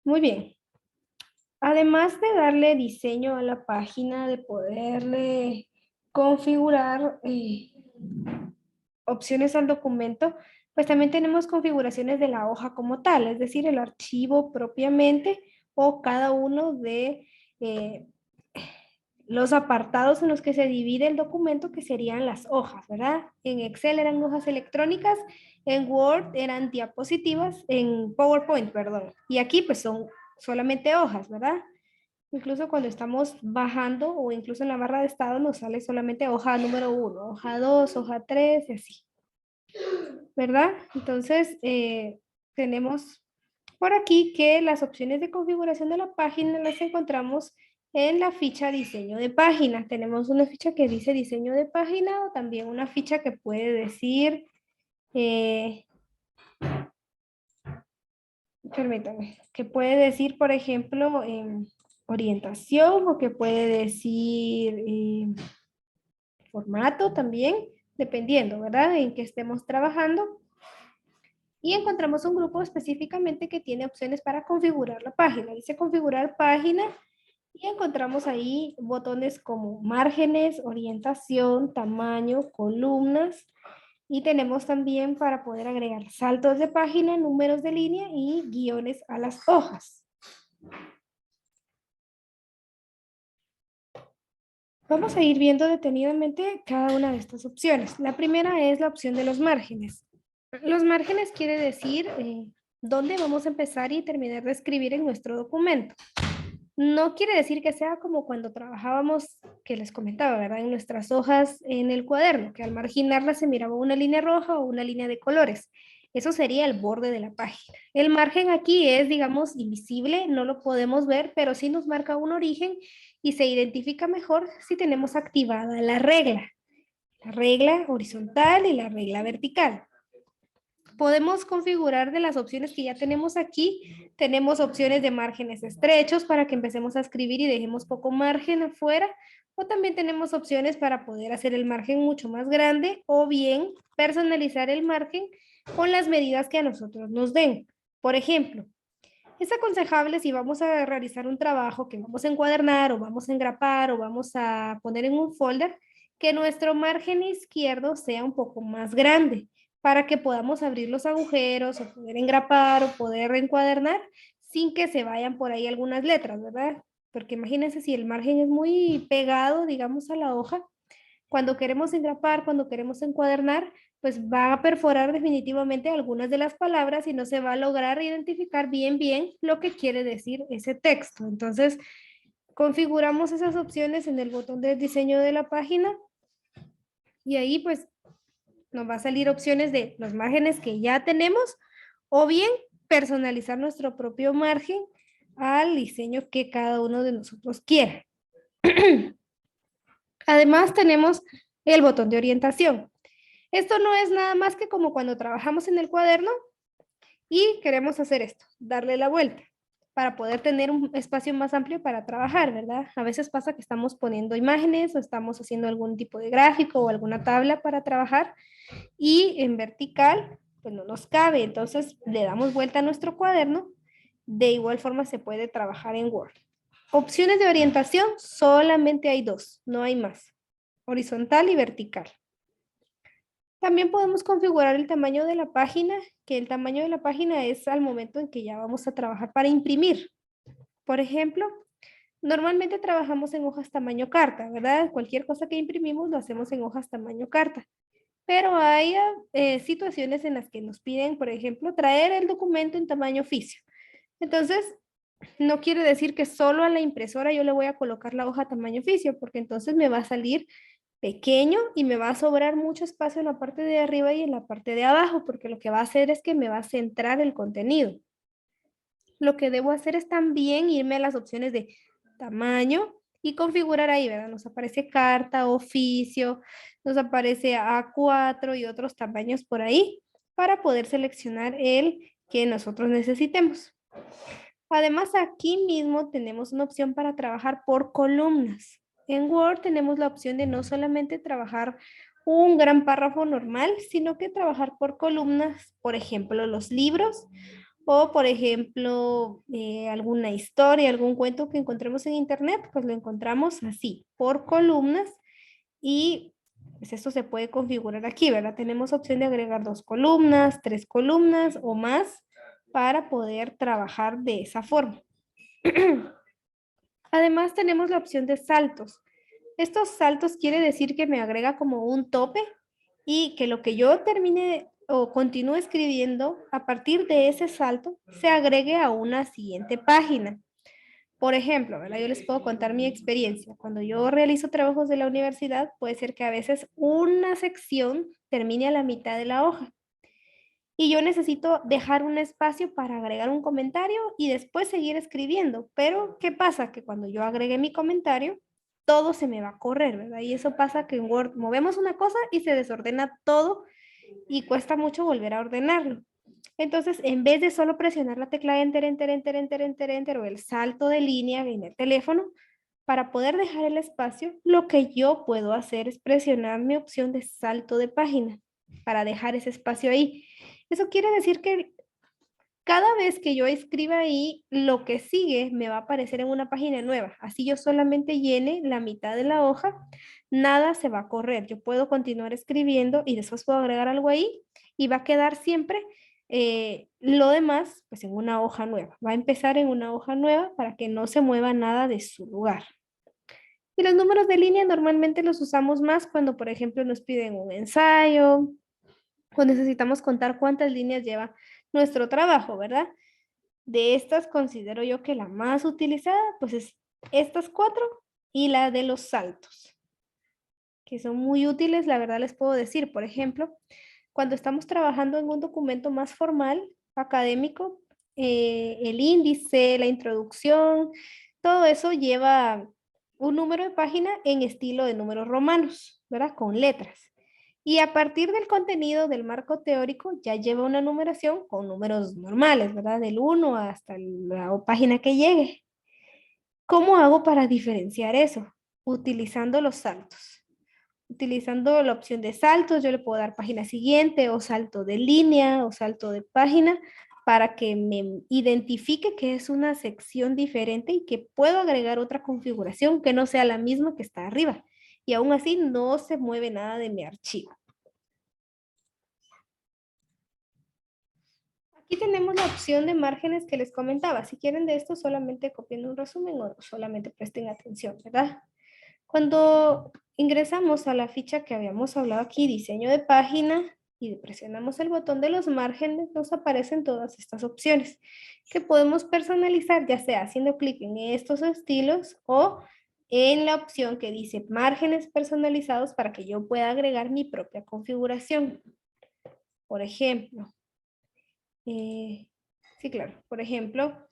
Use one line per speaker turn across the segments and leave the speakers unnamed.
Muy bien. Además de darle diseño a la página, de poderle configurar opciones al documento, pues también tenemos configuraciones de la hoja como tal, es decir, el archivo propiamente o cada uno de eh, los apartados en los que se divide el documento, que serían las hojas, ¿verdad? En Excel eran hojas electrónicas, en Word eran diapositivas, en PowerPoint, perdón. Y aquí pues son solamente hojas, ¿verdad? Incluso cuando estamos bajando o incluso en la barra de estado nos sale solamente hoja número uno, hoja 2, hoja 3 y así, ¿verdad? Entonces, tenemos por aquí que las opciones de configuración de la página las encontramos en la ficha diseño de página. Tenemos una ficha que dice diseño de página o también una ficha que puede decir, eh, permítame, que puede decir, por ejemplo, orientación o que puede decir formato también, dependiendo, ¿verdad? En que estemos trabajando. Y encontramos un grupo específicamente que tiene opciones para configurar la página. Dice configurar página y encontramos ahí botones como márgenes, orientación, tamaño, columnas. Y tenemos también para poder agregar saltos de página, números de línea y guiones a las hojas. Vamos a ir viendo detenidamente cada una de estas opciones. La primera es la opción de los márgenes. Los márgenes quiere decir dónde vamos a empezar y terminar de escribir en nuestro documento. No quiere decir que sea como cuando trabajábamos, que les comentaba, ¿verdad? En nuestras hojas en el cuaderno, que al marginarlas se miraba una línea roja o una línea de colores. Eso sería el borde de la página. El margen aquí es, digamos, invisible, no lo podemos ver, pero sí nos marca un origen y se identifica mejor si tenemos activada la regla horizontal y la regla vertical. Podemos configurar de las opciones que ya tenemos aquí. Tenemos opciones de márgenes estrechos para que empecemos a escribir y dejemos poco margen afuera. O también tenemos opciones para poder hacer el margen mucho más grande o bien personalizar el margen con las medidas que a nosotros nos den. Por ejemplo, es aconsejable si vamos a realizar un trabajo que vamos a encuadernar o vamos a engrapar o vamos a poner en un folder, que nuestro margen izquierdo sea un poco más grande para que podamos abrir los agujeros o poder engrapar o poder encuadernar sin que se vayan por ahí algunas letras, ¿verdad? Porque imagínense si el margen es muy pegado, digamos, a la hoja, cuando queremos engrapar, cuando queremos encuadernar, pues va a perforar definitivamente algunas de las palabras y no se va a lograr identificar bien lo que quiere decir ese texto. Entonces, configuramos esas opciones en el botón de diseño de la página y ahí pues nos va a salir opciones de los márgenes que ya tenemos o bien personalizar nuestro propio margen al diseño que cada uno de nosotros quiera. Además, tenemos el botón de orientación. Esto no es nada más que como cuando trabajamos en el cuaderno y queremos hacer esto, darle la vuelta para poder tener un espacio más amplio para trabajar, ¿verdad? A veces pasa que estamos poniendo imágenes o estamos haciendo algún tipo de gráfico o alguna tabla para trabajar y en vertical, pues no nos cabe, entonces le damos vuelta a nuestro cuaderno. De igual forma se puede trabajar en Word. Opciones de orientación, solamente hay dos, no hay más, horizontal y vertical. También podemos configurar el tamaño de la página, que el tamaño de la página es al momento en que ya vamos a trabajar para imprimir. Por ejemplo, normalmente trabajamos en hojas tamaño carta, ¿verdad? Cualquier cosa que imprimimos lo hacemos en hojas tamaño carta. Pero hay situaciones en las que nos piden, por ejemplo, traer el documento en tamaño oficio. Entonces, no quiere decir que solo a la impresora yo le voy a colocar la hoja tamaño oficio, porque entonces me va a salir pequeño y me va a sobrar mucho espacio en la parte de arriba y en la parte de abajo, porque lo que va a hacer es que me va a centrar el contenido. Lo que debo hacer es también irme a las opciones de tamaño y configurar ahí, ¿verdad? Nos aparece carta, oficio, nos aparece A4 y otros tamaños por ahí para poder seleccionar el que nosotros necesitemos. Además, aquí mismo tenemos una opción para trabajar por columnas. En Word tenemos la opción de no solamente trabajar un gran párrafo normal, sino que trabajar por columnas, por ejemplo, los libros O, por ejemplo, alguna historia, algún cuento que encontremos en internet, pues lo encontramos así, por columnas y pues esto se puede configurar aquí, ¿verdad? Tenemos opción de agregar 2 columnas, 3 columnas o más para poder trabajar de esa forma. Además, tenemos la opción de saltos. Estos saltos quiere decir que me agrega como un tope y que lo que yo termine o continúe escribiendo a partir de ese salto se agregue a una siguiente página. Por ejemplo, ¿verdad? Yo les puedo contar mi experiencia. Cuando yo realizo trabajos de la universidad, puede ser que a veces una sección termine a la mitad de la hoja y yo necesito dejar un espacio para agregar un comentario y después seguir escribiendo. Pero, ¿qué pasa? Que cuando yo agregué mi comentario, todo se me va a correr, ¿verdad? Y eso pasa que en Word movemos una cosa y se desordena todo y cuesta mucho volver a ordenarlo. Entonces, en vez de solo presionar la tecla Enter, Enter, Enter, Enter, Enter, Enter o el salto de línea en el teléfono, para poder dejar el espacio, lo que yo puedo hacer es presionar mi opción de salto de página para dejar ese espacio ahí. Eso quiere decir que cada vez que yo escriba ahí, lo que sigue me va a aparecer en una página nueva. Así yo solamente llene la mitad de la hoja, nada se va a correr. Yo puedo continuar escribiendo y después puedo agregar algo ahí y va a quedar siempre lo demás pues en una hoja nueva. Va a empezar en una hoja nueva para que no se mueva nada de su lugar. Y los números de línea normalmente los usamos más cuando, por ejemplo, nos piden un ensayo o necesitamos contar cuántas líneas lleva nuestro trabajo, ¿verdad? De estas considero yo que la más utilizada, pues es estas 4 y la de los saltos, que son muy útiles, la verdad les puedo decir, por ejemplo, cuando estamos trabajando en un documento más formal, académico, el índice, la introducción, todo eso lleva un número de página en estilo de números romanos, ¿verdad? Con letras. Y a partir del contenido del marco teórico ya lleva una numeración con números normales, ¿verdad? Del 1 hasta la página que llegue. ¿Cómo hago para diferenciar eso? Utilizando los saltos. Utilizando la opción de saltos, yo le puedo dar página siguiente o salto de línea o salto de página para que me identifique que es una sección diferente y que puedo agregar otra configuración que no sea la misma que está arriba. Y aún así no se mueve nada de mi archivo. Aquí tenemos la opción de márgenes que les comentaba. Si quieren de esto, solamente copien un resumen o solamente presten atención, ¿verdad? Cuando ingresamos a la ficha que habíamos hablado aquí, diseño de página, y presionamos el botón de los márgenes, nos aparecen todas estas opciones que podemos personalizar, ya sea haciendo clic en estos estilos o en la opción que dice márgenes personalizados para que yo pueda agregar mi propia configuración. Por ejemplo, sí, claro, por ejemplo,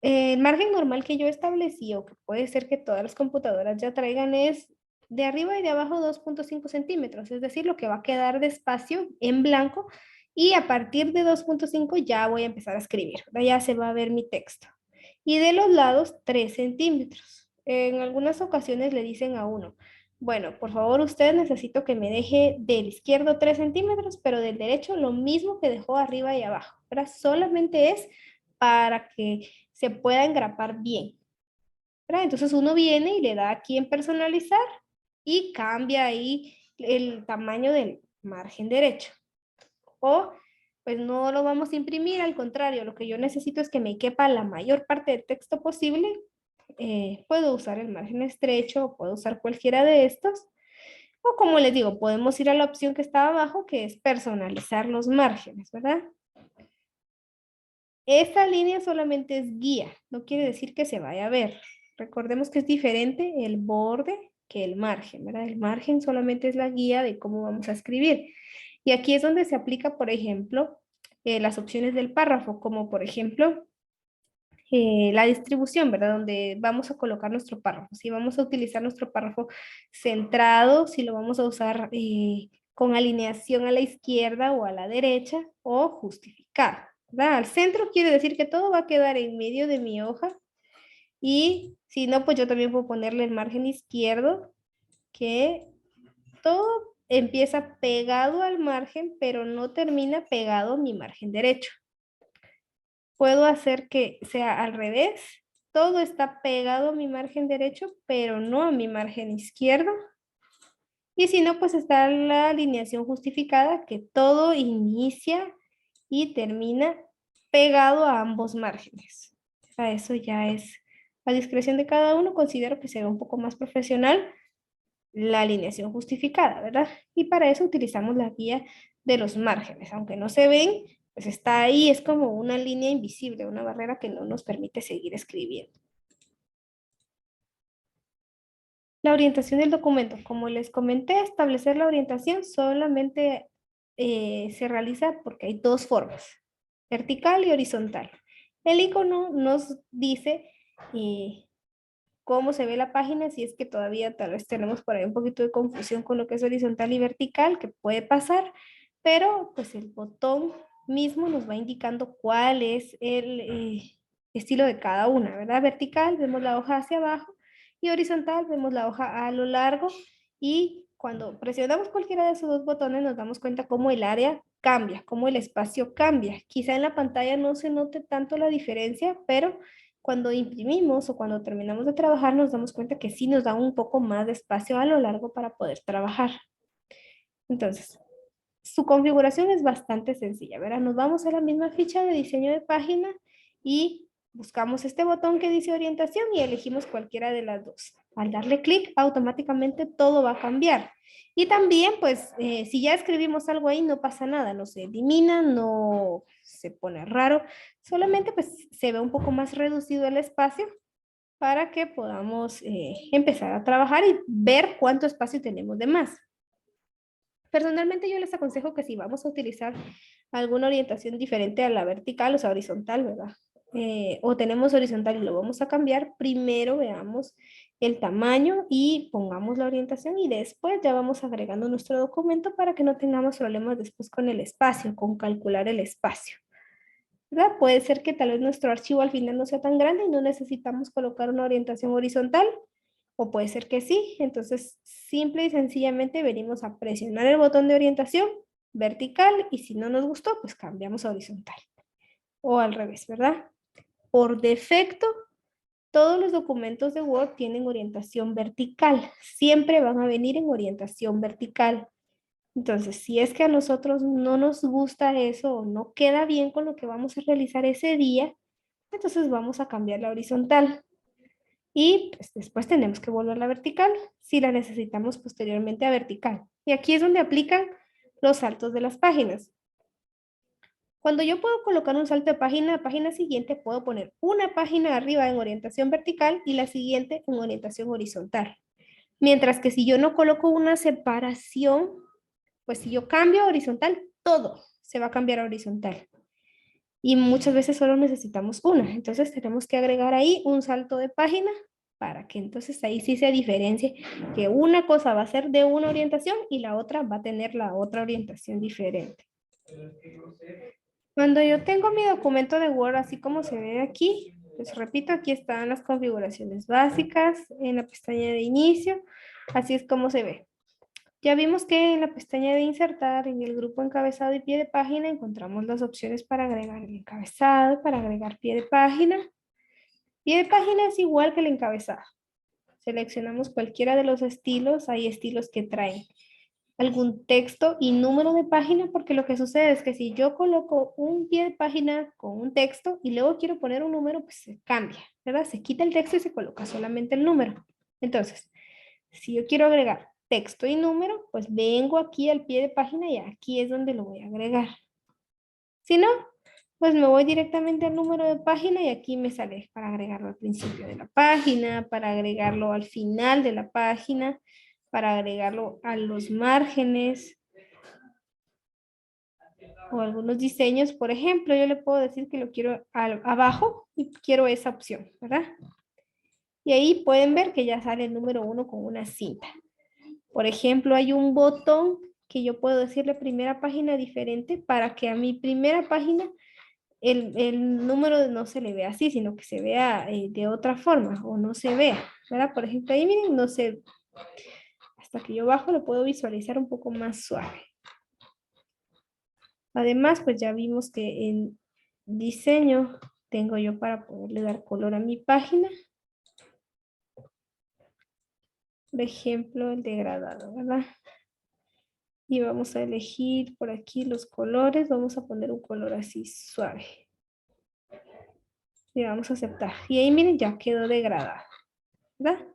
el margen normal que yo establecí, o que puede ser que todas las computadoras ya traigan, es de arriba y de abajo 2,5 centímetros, es decir, lo que va a quedar de espacio en blanco y a partir de 2,5 ya voy a empezar a escribir, ¿verdad? Ya se va a ver mi texto. Y de los lados 3 centímetros. En algunas ocasiones le dicen a uno, bueno, por favor usted necesito que me deje del izquierdo 3 centímetros, pero del derecho lo mismo que dejó arriba y abajo, ¿verdad? Solamente es para que se pueda engrapar bien, ¿verdad? Entonces uno viene y le da aquí en personalizar y cambia ahí el tamaño del margen derecho. O pues no lo vamos a imprimir, al contrario, lo que yo necesito es que me quepa la mayor parte del texto posible. Puedo usar el margen estrecho o puedo usar cualquiera de estos. O como les digo, podemos ir a la opción que está abajo, que es personalizar los márgenes, ¿verdad? Esta línea solamente es guía, no quiere decir que se vaya a ver. Recordemos que es diferente el borde que el margen, ¿verdad? El margen solamente es la guía de cómo vamos a escribir. Y aquí es donde se aplica, por ejemplo, las opciones del párrafo, como por ejemplo la distribución, ¿verdad? Donde vamos a colocar nuestro párrafo. Si vamos a utilizar nuestro párrafo centrado, si lo vamos a usar con alineación a la izquierda o a la derecha o justificado, ¿verdad? Al centro quiere decir que todo va a quedar en medio de mi hoja y si no, pues yo también puedo ponerle el margen izquierdo que todo empieza pegado al margen, pero no termina pegado a mi margen derecho. Puedo hacer que sea al revés. Todo está pegado a mi margen derecho, pero no a mi margen izquierdo. Y si no, pues está la alineación justificada, que todo inicia y termina pegado a ambos márgenes. A eso ya es a discreción de cada uno. Considero que será un poco más profesional la alineación justificada, ¿verdad? Y para eso utilizamos la guía de los márgenes. Aunque no se ven, pues está ahí, es como una línea invisible, una barrera que no nos permite seguir escribiendo. La orientación del documento. Como les comenté, establecer la orientación solamente se realiza porque hay dos formas, vertical y horizontal. El icono nos dice cómo se ve la página, si es que todavía tal vez tenemos por ahí un poquito de confusión con lo que es horizontal y vertical, que puede pasar, pero pues el botón mismo nos va indicando cuál es el estilo de cada una, ¿verdad? Vertical, vemos la hoja hacia abajo, y horizontal, vemos la hoja a lo largo, y cuando presionamos cualquiera de esos dos botones nos damos cuenta cómo el área cambia, cómo el espacio cambia. Quizá en la pantalla no se note tanto la diferencia, pero cuando imprimimos o cuando terminamos de trabajar nos damos cuenta que sí nos da un poco más de espacio a lo largo para poder trabajar. Entonces, su configuración es bastante sencilla, ¿verdad? Nos vamos a la misma ficha de diseño de página y buscamos este botón que dice orientación y elegimos cualquiera de las dos. Al darle clic, automáticamente todo va a cambiar. Y también, pues, si ya escribimos algo ahí, no pasa nada, no se elimina, no se pone raro, solamente pues se ve un poco más reducido el espacio para que podamos empezar a trabajar y ver cuánto espacio tenemos de más. Personalmente yo les aconsejo que si vamos a utilizar alguna orientación diferente a la vertical, o sea, horizontal, ¿verdad? O tenemos horizontal y lo vamos a cambiar, primero veamos el tamaño y pongamos la orientación y después ya vamos agregando nuestro documento para que no tengamos problemas después con el espacio, con calcular el espacio, ¿verdad? Puede ser que tal vez nuestro archivo al final no sea tan grande y no necesitamos colocar una orientación horizontal, o puede ser que sí. Entonces, simple y sencillamente venimos a presionar el botón de orientación vertical y si no nos gustó, pues cambiamos a horizontal o al revés, ¿verdad? Por defecto, todos los documentos de Word tienen orientación vertical. Siempre van a venir en orientación vertical. Entonces, si es que a nosotros no nos gusta eso o no queda bien con lo que vamos a realizar ese día, entonces vamos a cambiar la horizontal. Y pues, después tenemos que volver a la vertical si la necesitamos posteriormente a vertical. Y aquí es donde aplican los saltos de las páginas. Cuando yo puedo colocar un salto de página a página siguiente, puedo poner una página arriba en orientación vertical y la siguiente en orientación horizontal. Mientras que si yo no coloco una separación, pues si yo cambio a horizontal, todo se va a cambiar a horizontal. Y muchas veces solo necesitamos una. Entonces tenemos que agregar ahí un salto de página para que entonces ahí sí se diferencie que una cosa va a ser de una orientación y la otra va a tener la otra orientación diferente. Cuando yo tengo mi documento de Word así como se ve aquí, pues repito, aquí están las configuraciones básicas en la pestaña de inicio, así es como se ve. Ya vimos que en la pestaña de insertar, en el grupo encabezado y pie de página, encontramos las opciones para agregar el encabezado, para agregar pie de página. Pie de página es igual que el encabezado. Seleccionamos cualquiera de los estilos. Hay estilos que traen algún texto y número de página, porque lo que sucede es que si yo coloco un pie de página con un texto y luego quiero poner un número, pues se cambia, ¿verdad? Se quita el texto y se coloca solamente el número. Entonces, si yo quiero agregar texto y número, pues vengo aquí al pie de página y aquí es donde lo voy a agregar. Si no, pues me voy directamente al número de página y aquí me sale para agregarlo al principio de la página, para agregarlo al final de la página, para agregarlo a los márgenes o algunos diseños. Por ejemplo, yo le puedo decir que lo quiero abajo y quiero esa opción, ¿verdad? Y ahí pueden ver que ya sale el número 1 con una cinta. Por ejemplo, hay un botón que yo puedo decirle primera página diferente para que a mi primera página el número no se le vea así, sino que se vea de otra forma o no se vea, ¿verdad? Por ejemplo, ahí miren, no sé, hasta que yo bajo lo puedo visualizar un poco más suave. Además, pues ya vimos que diseño tengo yo para poderle dar color a mi página? Por ejemplo, el degradado, ¿verdad? Y vamos a elegir por aquí los colores. Vamos a poner un color así suave. Y vamos a aceptar. Y ahí miren, ya quedó degradado, ¿verdad?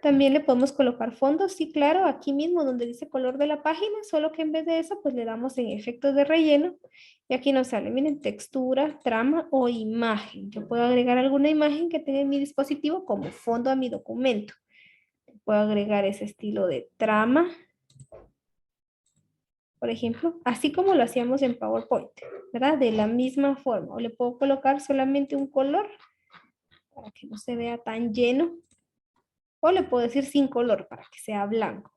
También le podemos colocar fondos, sí, claro, aquí mismo donde dice color de la página, solo que en vez de eso, pues le damos en efectos de relleno. Y aquí nos sale, miren, textura, trama o imagen. Yo puedo agregar alguna imagen que tenga en mi dispositivo como fondo a mi documento. Puedo agregar ese estilo de trama, por ejemplo, así como lo hacíamos en PowerPoint, ¿verdad? De la misma forma. O le puedo colocar solamente un color para que no se vea tan lleno. O le puedo decir sin color para que sea blanco.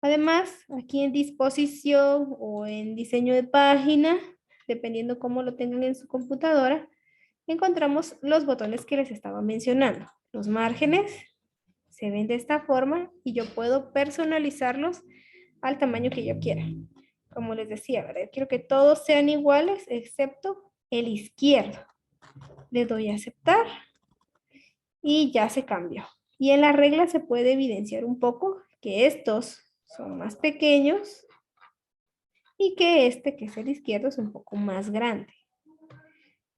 Además, aquí en disposición o en diseño de página, dependiendo cómo lo tengan en su computadora, encontramos los botones que les estaba mencionando. Los márgenes se ven de esta forma y yo puedo personalizarlos al tamaño que yo quiera. Como les decía, ¿verdad? Quiero que todos sean iguales excepto el izquierdo. Le doy a aceptar y ya se cambió. Y en la regla se puede evidenciar un poco que estos son más pequeños y que este, que es el izquierdo, es un poco más grande.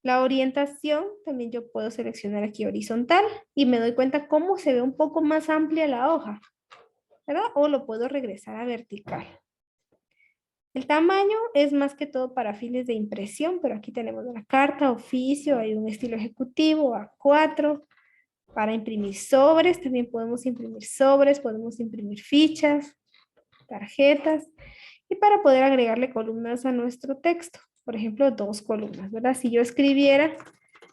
La orientación, también yo puedo seleccionar aquí horizontal y me doy cuenta cómo se ve un poco más amplia la hoja, ¿verdad? O lo puedo regresar a vertical. El tamaño es más que todo para fines de impresión, pero aquí tenemos una carta, oficio, hay un estilo ejecutivo, A4. Para imprimir sobres, también podemos imprimir sobres, podemos imprimir fichas, tarjetas. Y para poder agregarle columnas a nuestro texto, por ejemplo, 2 columnas, ¿verdad? Si yo escribiera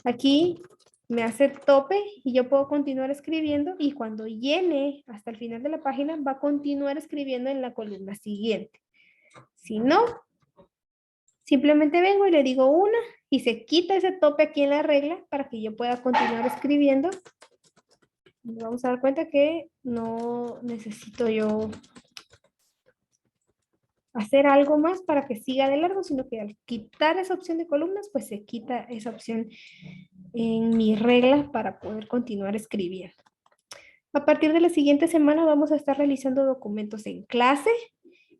aquí, me hace tope y yo puedo continuar escribiendo y cuando llene hasta el final de la página va a continuar escribiendo en la columna siguiente. Si no, simplemente vengo y le digo una y se quita ese tope aquí en la regla para que yo pueda continuar escribiendo. Vamos a dar cuenta que no necesito yo hacer algo más para que siga de largo, sino que al quitar esa opción de columnas, pues se quita esa opción en mi regla para poder continuar escribiendo. A partir de la siguiente semana vamos a estar realizando documentos en clase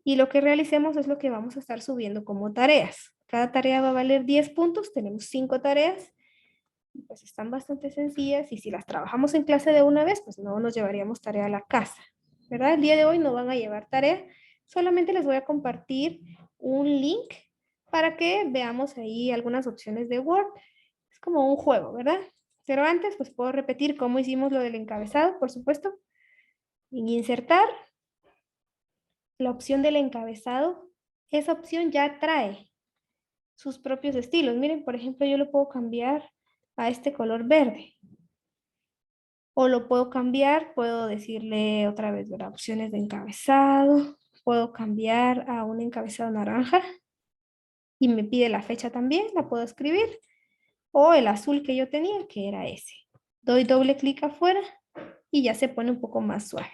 y lo que realicemos es lo que vamos a estar subiendo como tareas. Cada tarea va a valer 10 puntos, tenemos 5 tareas, pues están bastante sencillas y si las trabajamos en clase de una vez, pues no nos llevaríamos tarea a la casa, ¿verdad? El día de hoy no van a llevar tarea, solamente les voy a compartir un link para que veamos ahí algunas opciones de Word. Es como un juego, ¿verdad? Pero antes, pues puedo repetir cómo hicimos lo del encabezado, por supuesto. En insertar, la opción del encabezado, esa opción ya trae sus propios estilos. Miren, por ejemplo, yo lo puedo cambiar a este color verde. O lo puedo cambiar, puedo decirle otra vez, ¿verdad? Opciones de encabezado. Puedo cambiar a un encabezado naranja. Y me pide la fecha también, la puedo escribir. O el azul que yo tenía, que era ese. Doy doble clic afuera y ya se pone un poco más suave.